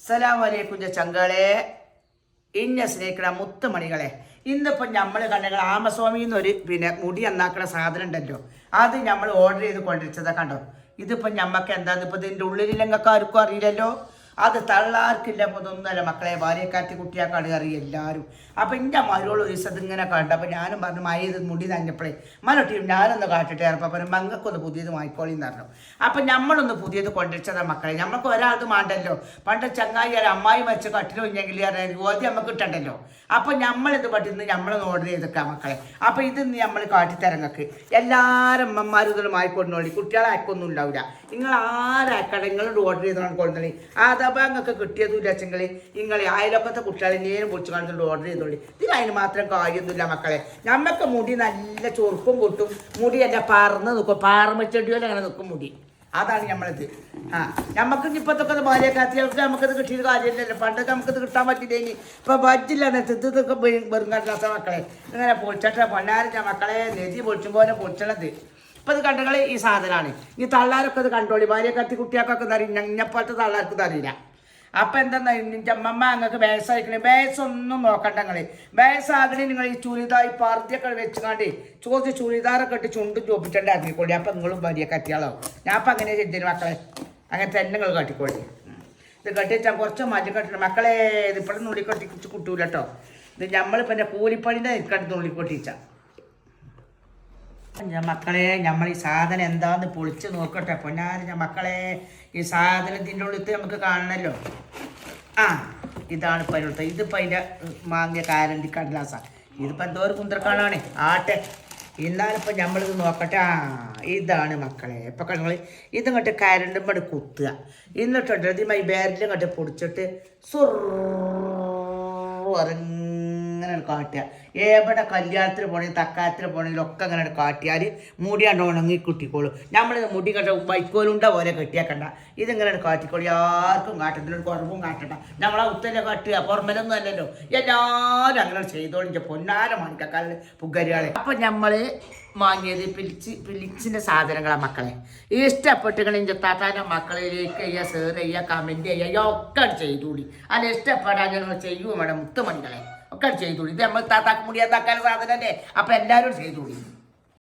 അസ്സലാമലൈക്കും ചങ്കളെ ഇന്നെ സ്നേഹിക്കണ മുത്തുമണികളെ. ഇന്നിപ്പോൾ നമ്മൾ കണ്ടങ്ങൾ ആമസോമിൽ നിന്നൊരു മുടി നന്നാക്കണ സാധനം ഉണ്ടല്ലോ, അത് നമ്മൾ ഓർഡർ ചെയ്ത് കൊണ്ടിരിച്ചതാ കണ്ടോ. ഇതിപ്പോൾ ഞമ്മക്ക് എന്താന്ന് ഇപ്പോൾ ഇതിൻ്റെ ഉള്ളിൽ ഞങ്ങൾക്ക് ആർക്കും അറിയില്ലല്ലോ. അത് തള്ളാർക്കില്ല, ഇപ്പോൾ ഇതൊന്നുമല്ല മക്കളെ, ഭാര്യക്കാറ്റി കുട്ടിയാക്കാട് അറിയും എല്ലാവരും. അപ്പം എൻ്റെ മരോട് ഒരു ദിവസം ഇങ്ങനെ കണ്ടു. അപ്പോൾ ഞാനും പറഞ്ഞു മയത് മുടി നനഞ്ഞപ്പോഴേ മനോട്ടി ഞാനൊന്ന് കാട്ടിട്ട് ഇറപ്പം പറഞ്ഞു മങ്ങൾക്കൊന്ന് പുതിയത് വാങ്ങിക്കോളി എന്ന് പറഞ്ഞു. അപ്പം നമ്മളൊന്ന് പുതിയത് കൊണ്ടിരിച്ചതാ മക്കളെ. നമുക്ക് ഒരാൾക്ക് മാണ്ടല്ലോ. പണ്ട് ചങ്ങായി അമ്മായി മരിച്ച കട്ടിലും ഇല്ലെങ്കിൽ ഓതി നമുക്ക് കിട്ടണ്ടല്ലോ. അപ്പം നമ്മളിത് പറ്റുന്ന നമ്മളൊന്ന് ഓർഡർ ചെയ്തേക്കാം മക്കളെ. അപ്പം ഇത് നമ്മൾ കാട്ടിത്തരങ്ങൾക്ക് എല്ലാവരും അമ്മമാരും ഇതൊന്നും ആയിക്കൊണ്ടോളി, കുട്ടികളെ അയക്കൊന്നും ഉണ്ടാവില്ല. നിങ്ങൾ ആരാക്കട നിങ്ങളോട് ഓർഡർ ചെയ്തോണ്ട് കൊണ്ടുപോയി അഥവാ നിങ്ങൾക്ക് കിട്ടിയതും വെച്ചെങ്കിൽ നിങ്ങൾ അയലൊക്കത്തെ കുട്ടികളെ നേരം പൊളിച്ച് കാണിച്ചുകൊണ്ട് ഓർഡർ ചെയ്തോളി. ഇതിന് അതിന് മാത്രം കാര്യമൊന്നുമില്ല മക്കളെ. നമുക്ക് മുടി നല്ല ചൊറുക്കും കിട്ടും, മുടി എല്ലാം പറന്ന് നിൽക്കും, പാറമച്ചെടിയോലെ അങ്ങനെ നിൽക്കും മുടി. അതാണ് നമ്മളിത്. നമുക്ക് ഇപ്പോഴത്തൊക്കെ ഭാര്യക്കാത്തികൾക്ക് നമുക്കിത് കിട്ടിയത് കാര്യമില്ലല്ലോ. പണ്ടൊക്കെ നമുക്കിത് കിട്ടാൻ പറ്റില്ല. ഇനി ഇപ്പോൾ പറ്റില്ല ഇതൊക്കെ വെറും കണ്ടാത്ത മക്കളെ ഇങ്ങനെ പൊളിച്ചിട്ട് പൊന്നാരിച്ച മക്കളെ നെതി പൊളിച്ചും പോലെ പൊളിച്ചണത്. ഇപ്പം ഇത് കണ്ടങ്ങൾ ഈ സാധനമാണ്. ഈ തള്ളാരൊക്കെ ഇത് കണ്ടോളി. ഭാര്യക്കാത്തി കുട്ടികൾക്കൊക്കെ അറിയും, ഞങ്ങപ്പോഴത്തെ തള്ളാർക്ക് അറിയില്ല. അപ്പം എന്താ അമ്മമ്മ അങ്ങക്ക് വയസ്സായിക്കണേ, വയസ്സൊന്നും നോക്കണ്ടങ്ങൾ. വയസ്സാകണേ നിങ്ങൾ ഈ ചുരിദാർ ഈ പർദ്ദയൊക്കെ വെച്ചുകാണ്ട് ചോദിച്ച് ചുരിദാറൊക്കെ ഇട്ട് ചുണ്ടും ചോപ്പിച്ചോണ്ട് ഇറങ്ങിക്കോളി. അപ്പം നിങ്ങളും ഭാര്യ കത്തിയാളാവും. ഞാൻ അപ്പം അങ്ങനെ ചെയ്തിന് മക്കളെ, അങ്ങനെ തന്നെ നിങ്ങൾ കട്ടിക്കോളി. ഇത് കട്ടിച്ചാൽ കുറച്ച് മാറ്റി കട്ടിട്ട് മക്കളെ. ഇതിപ്പോഴും നുള്ളി കൊട്ടിച്ച് കിട്ടൂല കേട്ടോ. ഇത് നമ്മളിപ്പോൾ എൻ്റെ കൂലിപ്പണിൻ്റെ നിൽക്കട്ട് നുള്ളി കൊട്ടിച്ചാൽ മക്കളെ. നമ്മൾ ഈ സാധനം എന്താന്ന് പൊളിച്ച് നോക്കട്ടെ പൊന്നാര മക്കളെ. ഈ സാധനത്തിൻ്റെ ഉള്ളിൽ നമുക്ക് കാണണമല്ലോ. ഇതാണ് ഇപ്പം അതിനുള്ളത്. ഇതിപ്പോൾ അതിൻ്റെ മാങ്ങിയ കാരണ്ടി കടലാസാണ്. ഇതിപ്പോൾ എന്തോ ഒരു കുന്തർക്കാണാണ് ആട്ടെ. എന്നാലിപ്പോൾ നമ്മളിത് നോക്കട്ടെ. ഇതാണ് മക്കളെ. ഇപ്പം നിങ്ങൾ ഇതിങ്ങോട്ട് കരണ്ടും പണ്ട് കുത്തുക, എന്നിട്ടുണ്ട് ഇതിമായി ബാരലും ഇങ്ങോട്ട് പൊടിച്ചിട്ട് അങ്ങനെ കാട്ടുക. എവിടെ കല്യാണത്തിന് പോകണമെങ്കിൽ തക്കാലത്തിന് പോകണമെങ്കിലും ഒക്കെ അങ്ങനെ കാട്ടിയാൽ മുടിയാണ്ട് ഉണങ്ങി കുട്ടിക്കോളും. നമ്മളിത് മുടി കണ്ട വൈക്കോലുണ്ട പോലെ കെട്ടിയാക്കണ്ട. ഇതിങ്ങനെ കാട്ടിക്കോളി. ആർക്കും കാട്ടത്തിനൊരു കുറവും കാട്ടണ്ട. നമ്മളാ ഉത്തര കാട്ടുക പുറമലൊന്നും അല്ലല്ലോ. എല്ലാവരും അങ്ങനെ ചെയ്തോളിൻ്റെ പൊന്നാര മണിക്കാക്കാരുടെ പുകരികളെ. അപ്പം നമ്മൾ വാങ്ങിയത് പിലിച്ചിൻ്റെ സാധനങ്ങളാണ് മക്കളെ. ഇഷ്ടപ്പെട്ടുകണെങ്കിൽ താത്താൻ്റെ മക്കളിലേക്ക് ചെയ്യുക, ഷെയർ ചെയ്യുക, കമൻറ്റ് ചെയ്യുക, ഒക്കെ ചെയ്തോളി. അത് ഇഷ്ടപ്പെടാൻ ഞങ്ങൾ ചെയ്യുമോ വേണം മുത്തുമണികളെ, ഒക്കെ ചെയ്തോളി. ഇത് നമ്മൾ താത്താക്ക് മുടിയാത്താക്കാൻ സാധനം അല്ലേ. അപ്പം എല്ലാവരും ചെയ്തോളി.